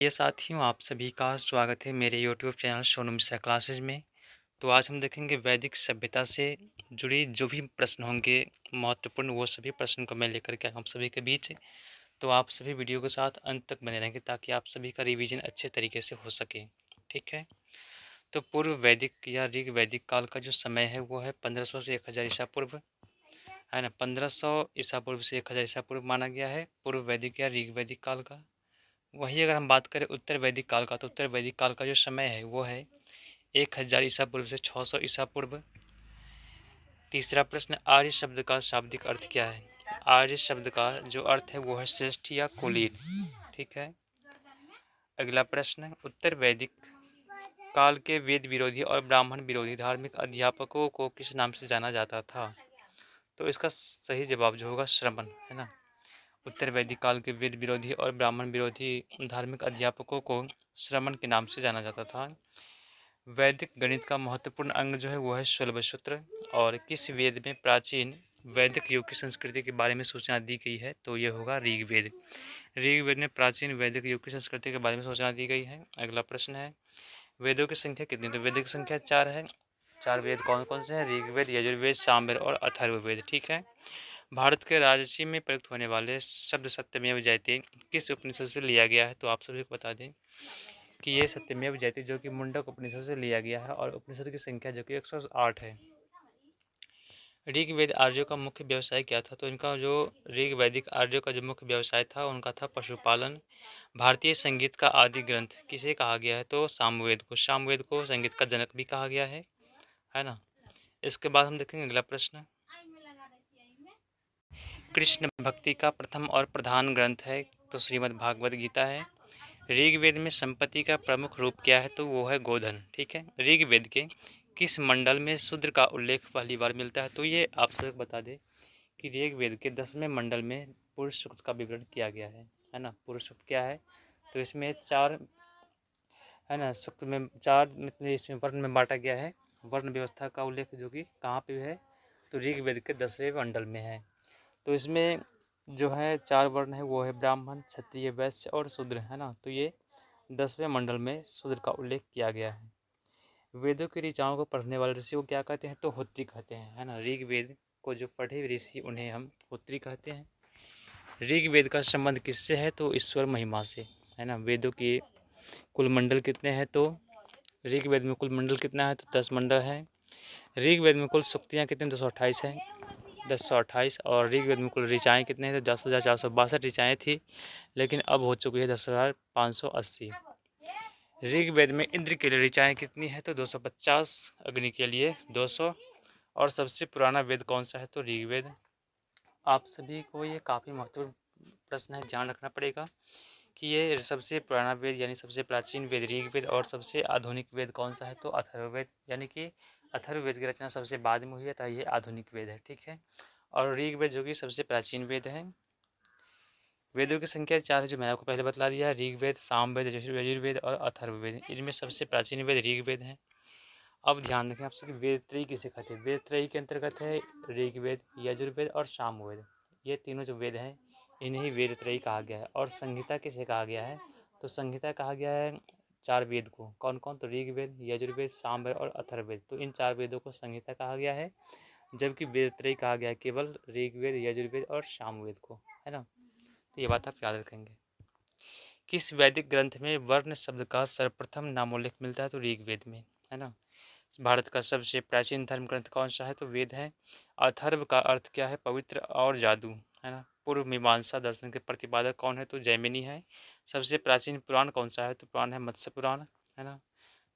ये साथियों, आप सभी का स्वागत है मेरे YouTube channel Sonu Mishra classes में। तो आज हम देखेंगे वैदिक सभ्यता से जुड़ी जो भी प्रश्न होंगे महत्वपूर्ण, वो सभी प्रश्न को मैं लेकर के हम सभी के बीच। तो आप सभी वीडियो के साथ अंत तक बने रहेंगे ताकि आप सभी का रिवीजन अच्छे तरीके से हो सके। ठीक है। तो पूर्व वैदिक या ऋग वैदिक काल का जो समय है वो है 1500 से 1000 ईसा पूर्व, है ना। 1500 ईसा पूर्व से 1000 ईसा पूर्व माना गया है पूर्व वैदिक या ऋग वैदिक काल का। वही अगर हम बात करें उत्तर वैदिक काल का, तो उत्तर वैदिक काल का जो समय है वो है 1000 ईसा पूर्व से 600 ईसा पूर्व। तीसरा प्रश्न, आर्य शब्द का शाब्दिक अर्थ क्या है? आर्य शब्द का जो अर्थ है वो है श्रेष्ठ या कुलीन। ठीक है। अगला प्रश्न, उत्तर वैदिक काल के वेद विरोधी और ब्राह्मण विरोधी धार्मिक अध्यापकों को किस नाम से जाना जाता था? तो इसका सही जवाब जो होगा श्रमण, है ना। उत्तर वैदिक काल के वेद विरोधी और ब्राह्मण विरोधी धार्मिक अध्यापकों को श्रमण के नाम से जाना जाता था। वैदिक गणित का महत्वपूर्ण अंग जो है वो है शैलवसूत्र। और किस वेद में प्राचीन वैदिक युग की संस्कृति के बारे में सूचना दी गई है? तो ये होगा ऋग्वेद। ऋग्वेद में प्राचीन वैदिक युग की संस्कृति के बारे में सूचना दी गई है। अगला प्रश्न है, वेदों की संख्या कितनी? तो वेदों की संख्या 4 है। 4 वेद कौन कौन से हैं? ऋग्वेद, यजुर्वेद, सामवेद और अथर्ववेद। ठीक है। भारत के राजसी में प्रयुक्त होने वाले शब्द सत्यमेव जयते किस उपनिषद से लिया गया है? तो आप सभी को बता दें कि ये सत्यमेव जयते जो कि मुंडक उपनिषद से लिया गया है और उपनिषद की संख्या जो कि 108 है। ऋग्वेद आर्यों का मुख्य व्यवसाय क्या था? तो इनका जो ऋग्वैदिक आर्यों का जो मुख्य व्यवसाय था उनका था पशुपालन। भारतीय संगीत का आदि ग्रंथ किसे कहा गया है? तो सामवेद को। सामवेद को संगीत का जनक भी कहा गया है ना। इसके बाद हम देखेंगे अगला प्रश्न, कृष्ण भक्ति का प्रथम और प्रधान ग्रंथ है? तो श्रीमद् भागवत गीता है। ऋग्वेद में संपत्ति का प्रमुख रूप क्या है? तो वो है गोधन। ठीक है। ऋग्वेद के किस मंडल में शूद्र का उल्लेख पहली बार मिलता है? तो ये आप सबको बता दें कि ऋग्वेद के 10वें मंडल में पुरुष सूक्त का विवरण किया गया है ना। पुरुष सूक्त क्या है? तो इसमें 4, है ना, सूक्त में 4 इसमें वर्ण में बांटा गया है। वर्ण व्यवस्था का उल्लेख जो कि कहाँ पे है? तो ऋग्वेद के 10वें मंडल में है। तो इसमें जो है 4 वर्ण है वो है ब्राह्मण, क्षत्रिय, वैश्य और शूद्र, है ना। तो ये 10वें मंडल में शूद्र का उल्लेख किया गया है। वेदों की ऋचाओं को पढ़ने वाले ऋषि को क्या कहते हैं? तो होत्री कहते हैं, है ना। ऋग्वेद को जो पढ़े ऋषि उन्हें हम होत्री कहते हैं। ऋग्वेद का संबंध किससे है? तो ईश्वर महिमा से, है ना। वेदों की कुल मंडल कितने हैं? तो ऋग्वेद में कुल मंडल कितना है? तो 10 मंडल है। ऋग्वेद में कुल सूक्तियाँ कितनी? 228 हैं, 1028। और ऋग्वेद में कुल ऋचाएँ कितने हैं? तो 10,462 ऋचाएँ थी, लेकिन अब हो चुकी है 10,580। ऋग्वेद में इंद्र के लिए ऋचाएँ कितनी है? तो 250, अग्नि के लिए 200। और सबसे पुराना वेद कौन सा है? तो ऋग्वेद। आप सभी को ये काफ़ी महत्वपूर्ण प्रश्न है, ध्यान रखना पड़ेगा कि ये सबसे पुराना वेद यानी सबसे प्राचीन वेद ऋग्वेद और सबसे आधुनिक वेद कौन सा है? तो अथर्ववेद। यानी कि अथर्ववेद की रचना सबसे बाद में हुई है, तो ये आधुनिक वेद है। ठीक है। और ऋग्वेद जो कि सबसे प्राचीन वेद है। वेदों की संख्या 4 है जो मैंने आपको पहले बतला दिया है, ऋग्वेद, सामवेद, यजुर्वेद और अथर्ववेद। इनमें सबसे प्राचीन वेद ऋग्वेद है। अब ध्यान रखें आप सभी, वेद त्रयी किसे कहते हैं? वेद त्रयी के अंतर्गत है ऋग्वेद, यजुर्वेद और सामवेद। ये तीनों जो वेद हैं इन्हें वेद त्रयी कहा गया है। और संहिता किसे कहा गया है? तो संहिता कहा गया है 4 वेद को। कौन कौन? तो ऋग्वेद, यजुर्वेद, सामवेद और अथर्ववेद। तो इन 4 वेदों को संहिता कहा गया है, जबकि वेद त्रयी कहा गया है केवल ऋग्वेद, यजुर्वेद और सामवेद को, है ना। तो ये बात आप याद रखेंगे। किस वैदिक ग्रंथ में वर्ण शब्द का सर्वप्रथम नामोल्लेख मिलता है? तो ऋग्वेद में, है ना। भारत का सबसे प्राचीन धर्म ग्रंथ कौन सा है? तो वेद है। अथर्व का अर्थ क्या है? पवित्र और जादू, है ना। पूर्व मीमांसा दर्शन के प्रतिपादक कौन है? तो जैमिनी है। सबसे प्राचीन पुराण कौन सा है? तो पुराण है मत्स्य पुराण, है ना।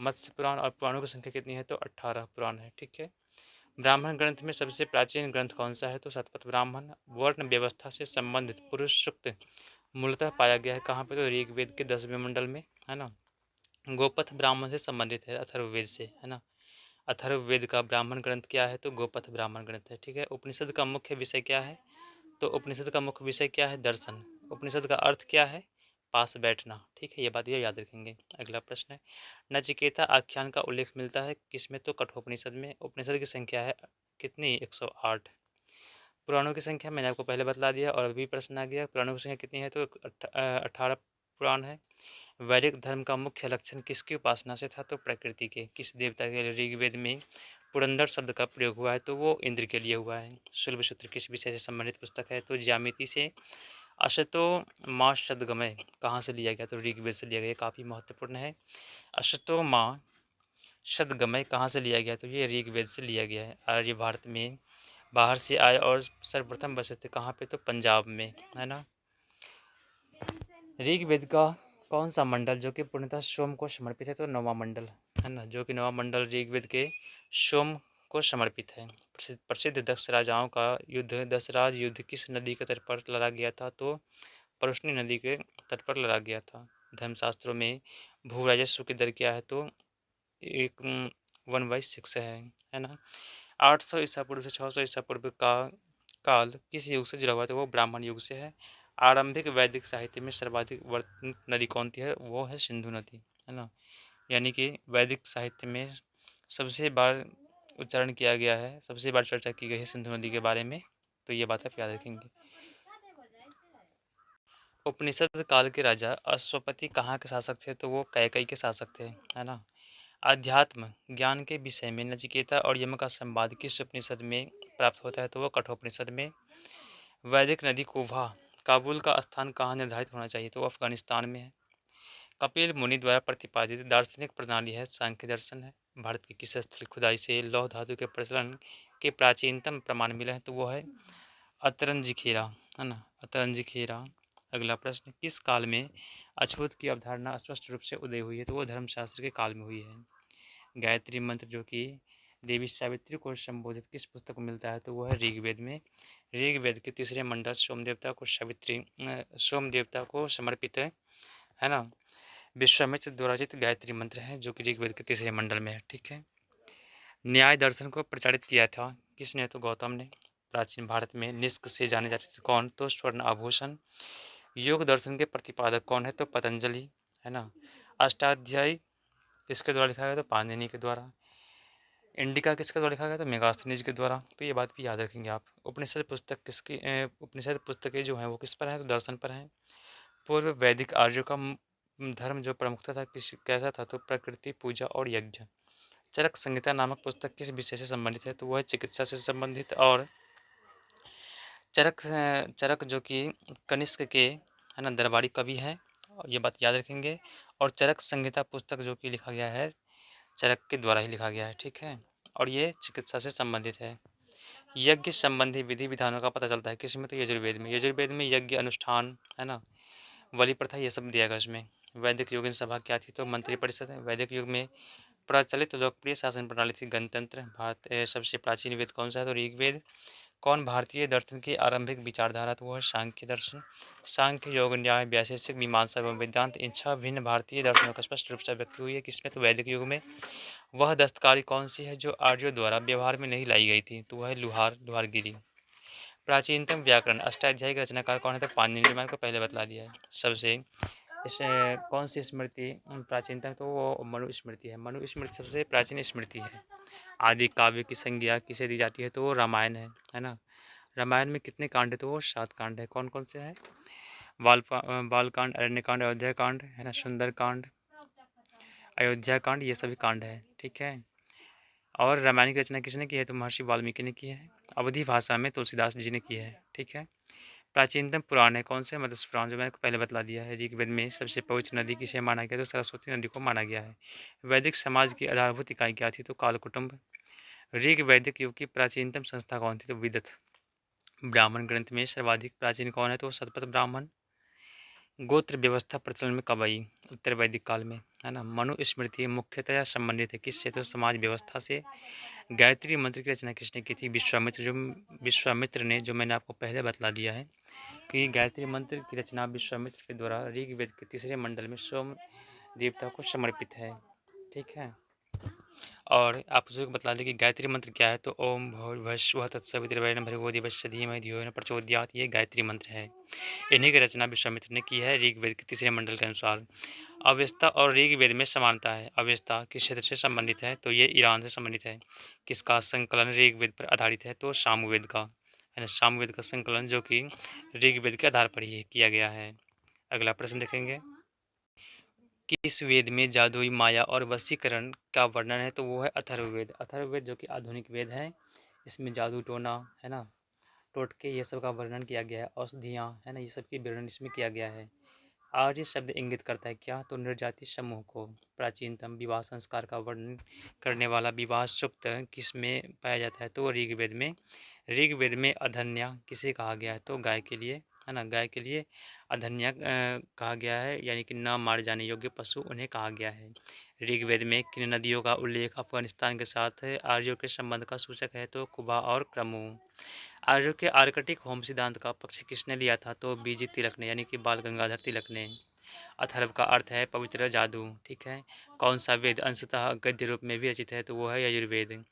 मत्स्य पुराण। और पुराणों की संख्या कितनी है? तो 18 पुराण है। ठीक है। ब्राह्मण ग्रंथ में सबसे प्राचीन ग्रंथ कौन सा है? तो शतपथ ब्राह्मण। वर्ण व्यवस्था से संबंधित पुरुष सूक्त मूलतः पाया गया है कहाँ पे? तो ऋग्वेद के 10वें मंडल में, है ना। गोपथ ब्राह्मण से संबंधित है अथर्ववेद से, है ना। अथर्ववेद का ब्राह्मण ग्रंथ क्या है? तो गोपथ ब्राह्मण ग्रंथ है। ठीक है। उपनिषद का मुख्य विषय क्या है? तो उपनिषद का मुख्य विषय क्या है? दर्शन। उपनिषद का अर्थ क्या है? पास बैठना। ठीक है। ये बात ये याद रखेंगे। अगला प्रश्न है, नचिकेता आख्यान का उल्लेख मिलता है किसमें? तो कठोपनिषद में। उपनिषद की संख्या है कितनी? 108। पुराणों की संख्या मैंने आपको पहले बतला दिया और अभी प्रश्न आ गया, पुराणों की संख्या कितनी है? तो 18 पुराण है। वैदिक धर्म का मुख्य लक्षण किसकी उपासना से था? तो प्रकृति के। किस देवता के लिए ऋग्वेद में पुरंदर शब्द का प्रयोग हुआ है? तो वो इंद्र के लिए हुआ है। शूलसूत्र किस विषय से संबंधित पुस्तक है? तो ज्यामिति से। अशतो माँ शतगमय कहाँ से लिया गया? तो ऋग्वेद से लिया गया। काफ़ी महत्वपूर्ण है। अशतो माँ शतगमय कहाँ से लिया गया? तो ये ऋग्वेद से लिया गया है। आर्य भारत में बाहर से आए और सर्वप्रथम बसे थे कहाँ पे? तो पंजाब में, है ना। ऋग्वेद का कौन सा मंडल जो कि पूर्णतः सोम को समर्पित है? तो नौवां मंडल, है ना, जो कि नौवां मंडल ऋग्वेद के सोम को समर्पित है। प्रसिद्ध दस राजाओं का युद्ध, दसराज युद्ध किस नदी के तट पर लड़ा गया था? तो परुष्णी नदी के तट पर लड़ा गया था। धर्मशास्त्रों में भू राजस्व की दर क्या है? तो 1/6 है ना। 800 ईसा पूर्व से 600 ईसा पूर्व का काल किस युग से जुड़ा हुआ है? तो वो ब्राह्मण युग से है। आरंभिक वैदिक साहित्य में सर्वाधिक वर्णित नदी कौन सी है? वो है सिंधु नदी, है ना। यानी कि वैदिक साहित्य में सबसे बार उच्चारण किया गया है, सबसे बार चर्चा की गई है सिंधु नदी के बारे में। तो ये बात आप याद रखेंगे। उपनिषद काल के राजा अश्वपति कहाँ के शासक थे? तो वो कैकई के शासक थे, है ना। अध्यात्म ज्ञान के विषय में नचिकेता और यम का संवाद किस उपनिषद में प्राप्त होता है? तो वो कठोपनिषद में। वैदिक नदी कुभा काबुल का स्थान कहाँ निर्धारित होना चाहिए? तो वो अफगानिस्तान में है। कपिल मुनि द्वारा प्रतिपादित दार्शनिक प्रणाली है सांख्य दर्शन है। भारत की किस स्थल खुदाई से लौह धातु के प्रचलन के प्राचीनतम प्रमाण मिले हैं? तो वो है अतरंजीखेरा, है ना, अतरंजीखेरा। अगला प्रश्न, किस काल में अछूत की अवधारणा स्पष्ट रूप से उदय हुई है? तो वो धर्मशास्त्र के काल में हुई है। गायत्री मंत्र जो कि देवी सावित्री को संबोधित किस पुस्तक में मिलता है? तो वो है ऋग्वेद में। ऋग्वेद के तीसरे मंडल सोम देवता को सोम देवता को समर्पित है ना। विश्वामित्र द्वारा रचित गायत्री मंत्र है जो कि ऋग्वेद के तीसरे मंडल में है, ठीक है। न्याय दर्शन को प्रचारित किया था किसने? तो गौतम ने। प्राचीन भारत में निष्क से जाने जाते थे कौन? तो स्वर्ण आभूषण। योग दर्शन के प्रतिपादक कौन है? तो पतंजलि, है ना। अष्टाध्यायी किसके द्वारा लिखा गया? तो पाणिनि के द्वारा। इंडिका किसके द्वारा लिखा गया? तो मेगास्थनीज के द्वारा। तो ये बात भी याद रखेंगे आप। उपनिषद पुस्तक किसकी उपनिषद पुस्तकें जो हैं वो किस पर हैं? तो दर्शन पर हैं। पूर्व वैदिक आर्यों का धर्म जो प्रमुखता था किस कैसा था? तो प्रकृति पूजा और यज्ञ। चरक संहिता नामक पुस्तक किस विषय से संबंधित है? तो वह चिकित्सा से संबंधित। और चरक चरक जो कि कनिष्क के, है ना, दरबारी कवि हैं, और ये बात याद रखेंगे। और चरक संहिता पुस्तक जो कि लिखा गया है चरक के द्वारा ही लिखा गया है, ठीक है। और ये चिकित्सा से संबंधित है। यज्ञ संबंधी विधि विधानों का पता चलता है किसमें? तो यजुर्वेद में। यजुर्वेद में यज्ञ अनुष्ठान, है ना, बलि प्रथा, ये सब दिया गया इसमें। वैदिक युगीन सभा क्या थी? तो मंत्री परिषद है। वैदिक युग में प्रचलित लोकप्रिय शासन प्रणाली थी गणतंत्र। भारत सबसे प्राचीन वेद कौन सा है? तो ऋग्वेद। कौन भारतीय दर्शन की आरंभिक विचारधारा? तो वो है सांख्य दर्शन। सांख्य, योग, न्याय, वैशेषिक, मीमांसा एवं वेदांत, इन छह भिन्न भारतीय दर्शनों का स्पष्ट रूप से व्यक्त हुई है किसमें? तो वैदिक युग में। वह दस्तकारी कौन सी है जो आर्यों द्वारा व्यवहार में नहीं लाई गई थी? तो वह है लुहारगिरी। प्राचीनतम व्याकरण अष्टाध्यायी का रचनाकार कौन है? तो पाणिनि। मैंने को पहले बतला दिया है। सबसे इस कौन सी स्मृति प्राचीनतम? तो वो मनुस्मृति है। मनुस्मृति सबसे प्राचीन स्मृति है। आदि काव्य की संज्ञा किसे दी जाती है? तो वो रामायण है ना। रामायण में कितने कांड है? तो वो 7 कांड है। कौन कौन से हैं? बालकांड, अरण्यकांड, अयोध्या कांड, है ना, सुंदर कांड, अयोध्या कांड, ये सभी कांड है, ठीक है। और रामायण की रचना किसने की है? तो महर्षि वाल्मीकि ने की है। अवधी भाषा में तुलसीदास जी ने की है, ठीक है। प्राचीनतम पुराण है कौन से? मत्स्य पुराण, जो मैंने पहले बतला दिया है। ऋग्वेद में सबसे पवित्र नदी किसे माना गया? तो सरस्वती नदी को माना गया है। वैदिक समाज की आधारभूत इकाई क्या थी? तो कालकुटुंब। ऋग वैदिक युग की प्राचीनतम संस्था कौन थी? तो विदत। ब्राह्मण ग्रंथ में सर्वाधिक प्राचीन कौन है? तो शतपथ ब्राह्मण। गोत्र व्यवस्था प्रचलन में कब आई? उत्तर वैदिक काल में, है ना। मनुस्मृति मुख्यतया संबंधित है किससे? तो समाज व्यवस्था से। गायत्री मंत्र की रचना किसने की थी? विश्वामित्र ने, जो मैंने आपको पहले बतला दिया है कि गायत्री मंत्र की रचना विश्वामित्र के द्वारा ऋग्वेद के तीसरे मंडल में सोम देवता को समर्पित है, ठीक है। और आप उसको बतला दें कि गायत्री मंत्र क्या है? तो ओम भूर्भुवस्सुः तत्सवितुर्वरेण्यं भर्गो देवस्य धीमहि धियो यो न प्रचोदयात्, ये गायत्री मंत्र है। इन्हीं की रचना विश्वामित्र ने की है ऋग्वेद के तीसरे मंडल के अनुसार। अवेस्ता और ऋग्वेद में समानता है। अवेस्ता किस क्षेत्र से संबंधित है? तो ये ईरान से संबंधित है। किसका संकलन ऋग्वेद पर आधारित है? तो सामवेद का, है ना। सामवेद का संकलन जो कि ऋग्वेद के आधार पर ही किया गया है। अगला प्रश्न देखेंगे। किस वेद में जादुई माया और वशीकरण का वर्णन है? तो वो है अथर्ववेद। अथर्ववेद जो कि आधुनिक वेद है, इसमें जादू टोना है ना, टोटके, ये सब का वर्णन किया गया है। औषधियाँ है ना, ये सब की वर्णन इसमें किया गया है। आर्य शब्द इंगित करता है क्या? तो निर्जाति समूह को। प्राचीनतम विवाह संस्कार का वर्णन करने वाला विवाह सूक्त किस में पाया जाता है? तो ऋग्वेद में। ऋग्वेद में अधन्या किसे कहा गया है? तो गाय के लिए है ना, गाय के लिए अधन्या कहा गया है, यानी कि न मारे जाने योग्य पशु उन्हें कहा गया है। ऋग्वेद में किन नदियों का उल्लेख अफगानिस्तान के साथ आर्यों के संबंध का सूचक है? तो कुबा और क्रमु। आर्यों के आर्कटिक होम सिद्धांत का पक्ष किसने लिया था? तो बीजी तिलक ने, यानी कि बाल गंगाधर तिलक ने। अथर्व का अर्थ है पवित्र जादू, ठीक है। कौन सा वेद अंशतः गद्य रूप में भी रचित है? तो वो है यजुर्वेद।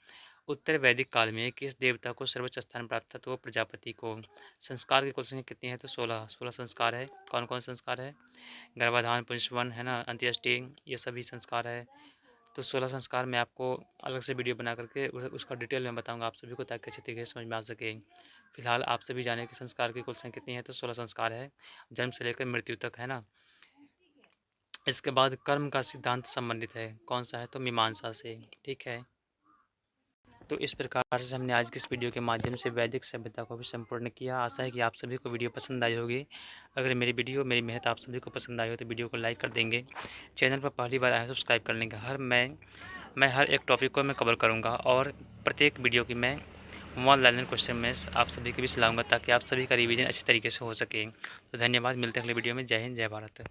उत्तर वैदिक काल में किस देवता को सर्वोच्च स्थान प्राप्त था? तो वो प्रजापति को। संस्कार की कुल संख्या कितनी है? तो 16 संस्कार है। कौन कौन संस्कार है? गर्भाधान, पुंसवन है ना, अंत्येष्टि, ये सभी संस्कार है। तो 16 संस्कार मैं आपको अलग से वीडियो बना करके उसका डिटेल में बताऊंगा आप सभी को, ताकि अच्छे तरीके से समझ में आ सके। फिलहाल आप सभी जाने कि संस्कार की कुल संख्या कितनी है? तो 16 संस्कार है, जन्म से लेकर मृत्यु तक, है ना। इसके बाद कर्म का सिद्धांत संबंधित है, कौन सा है? तो मीमांसा से, ठीक है। तो इस प्रकार से हमने आज की इस वीडियो के माध्यम से वैदिक सभ्यता को भी संपूर्ण किया। आशा है कि आप सभी को वीडियो पसंद आई होगी। अगर मेरी मेहनत आप सभी को पसंद आई हो तो वीडियो को लाइक कर देंगे। चैनल पर पहली बार आए सब्सक्राइब कर लेंगे। मैं हर एक टॉपिक को मैं कवर करूँगा, और प्रत्येक वीडियो की मैं 1 लाइनर क्वेश्चन में आप सभी के बीच लाऊंगा, ताकि आप सभी का रिवीजन अच्छे तरीके से हो सके। तो धन्यवाद, मिलते हैं अगले वीडियो में। जय हिंद, जय भारत।